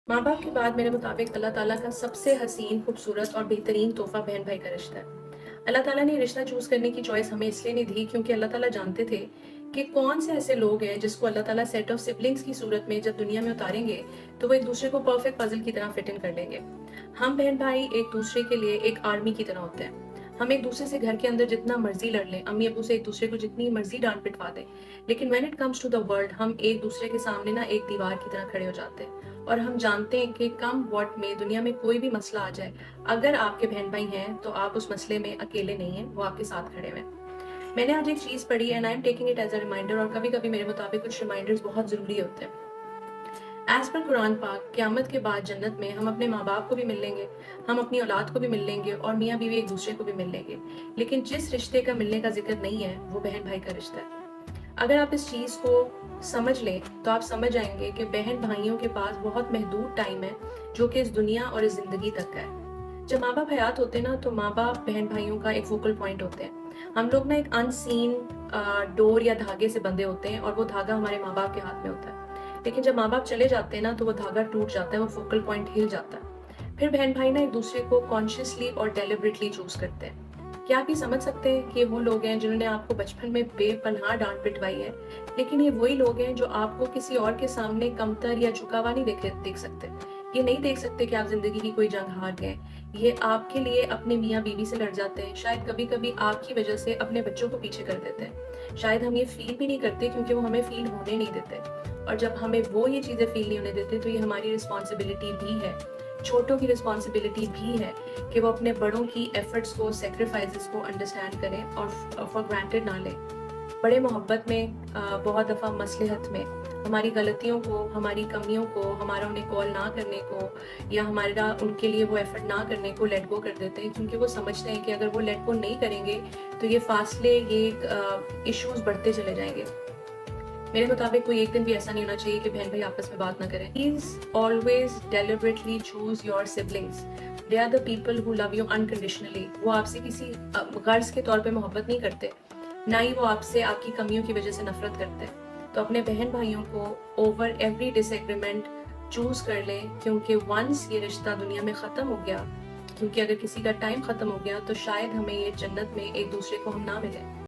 माँ बाप के बाद मेरे मुताबिक अल्लाह ताला का सबसे हसीन, खूबसूरत और बेहतरीन तोहफ़ा बहन भाई का रिश्ता है। अल्लाह ताला ने रिश्ता चूज़ करने की चॉइस हमें इसलिए नहीं दी क्योंकि अल्लाह ताला जानते थे कि कौन से ऐसे लोग हैं जिसको अल्लाह ताला सेट ऑफ सिबलिंग्स की सूरत में जब दुनिया में उतारेंगे तो वो एक दूसरे को परफेक्ट पजल की तरह फिट इन कर लेंगे। हम बहन भाई एक दूसरे के लिए एक आर्मी की तरह होते हैं। हम एक दूसरे से घर के अंदर जितना मर्जी लड़ लें, अम्मी अबू से एक दूसरे को जितनी मर्जी डांट पिटवा दें, लेकिन when it comes to the world हम एक दूसरे के सामने ना एक दीवार की तरह खड़े हो जाते हैं। और हम जानते हैं कि कम वॉट में दुनिया में कोई भी मसला आ जाए, अगर आपके बहन भाई हैं तो आप उस मसले में अकेले नहीं हैं, वो आपके साथ खड़े हुए हैं। मैंने आज एक चीज़ पढ़ी and I am taking it as a reminder, और कभी कभी मेरे मुताबिक कुछ रिमाइंडर्स बहुत ज़रूरी होते हैं। एज पर कुरान पाक, क़यामत के बाद जन्नत में हम अपने माँ बाप को भी मिल लेंगे, हम अपनी औलाद को भी मिल लेंगे और मियाँ बीवी एक दूसरे को भी मिल लेंगे, लेकिन जिस रिश्ते का मिलने का जिक्र नहीं है वो बहन भाई का रिश्ता है। अगर आप इस चीज़ को समझ लें तो आप समझ जाएंगे कि बहन भाइयों के पास बहुत महदूद टाइम है जो कि इस दुनिया और इस ज़िंदगी तक का है। जब माँ बाप हयात होते हैं ना तो माँ बाप बहन भाइयों का एक फोकल पॉइंट होते हैं। हम लोग ना एक अनसीन डोर या धागे से बंधे होते हैं और वो धागा हमारे माँ बाप के हाथ में होता है। लेकिन जब माँ बाप चले जाते हैं ना तो वो धागा टूट जाता है, वो फोकल पॉइंट हिल जाता है। फिर बहन भाई ना एक दूसरे को कॉन्शियसली और डेलिबरेटली चूज करते हैं। क्या आप ये समझ सकते हैं कि वो लोग हैं जिन्होंने आपको बचपन में बेपनाह डांट पिटवाई है, लेकिन ये वही लोग हैं जो आपको किसी और के सामने कमतर या झुका हुआ नहीं देख सकते। ये नहीं देख सकते कि आप जिंदगी की कोई जंग हार गए। ये आपके लिए अपने मियाँ बीवी से लड़ जाते हैं, शायद कभी कभी आपकी वजह से अपने बच्चों को पीछे कर देते हैं। शायद हम ये फील भी नहीं करते क्योंकि वो हमें फील होने नहीं देते, और जब हमें वो ये चीज़ें फील नहीं होने देते तो ये हमारी रिस्पॉन्सिबिलिटी भी है, छोटों की रिस्पॉन्सिबिलिटी भी है कि वो अपने बड़ों की एफर्ट्स को, सेक्रीफाइसेस को अंडरस्टैंड करें और फॉर ग्रांटेड ना लें। बड़े मोहब्बत में बहुत दफ़ा मसलहत में हमारी गलतियों को, हमारी कमियों को, हमारा उन्हें कॉल ना करने को या हमारा उनके लिए वो एफर्ट ना करने को लेट गो कर देते हैं, क्योंकि वो समझते हैं कि अगर वो लेट गो नहीं करेंगे तो ये फासले, ये इश्यूज बढ़ते चले जाएंगे। मेरे मुताबिक कोई एक दिन भी ऐसा नहीं होना चाहिए कि बहन भाई आपस में बात ना करें। Please always deliberately choose your siblings. They are the people who love you unconditionally. वो आपसे किसी गर्ज के तौर पे मोहब्बत नहीं करते, ना ही वो आपसे आपकी कमियों की वजह से नफरत करते। तो अपने बहन भाइयों को ओवर एवरी डिसएग्रीमेंट चूज कर लें, क्योंकि वंस ये रिश्ता दुनिया में ख़त्म हो गया, क्योंकि अगर किसी का टाइम ख़त्म हो गया तो शायद हमें ये जन्नत में एक दूसरे को हम ना मिले।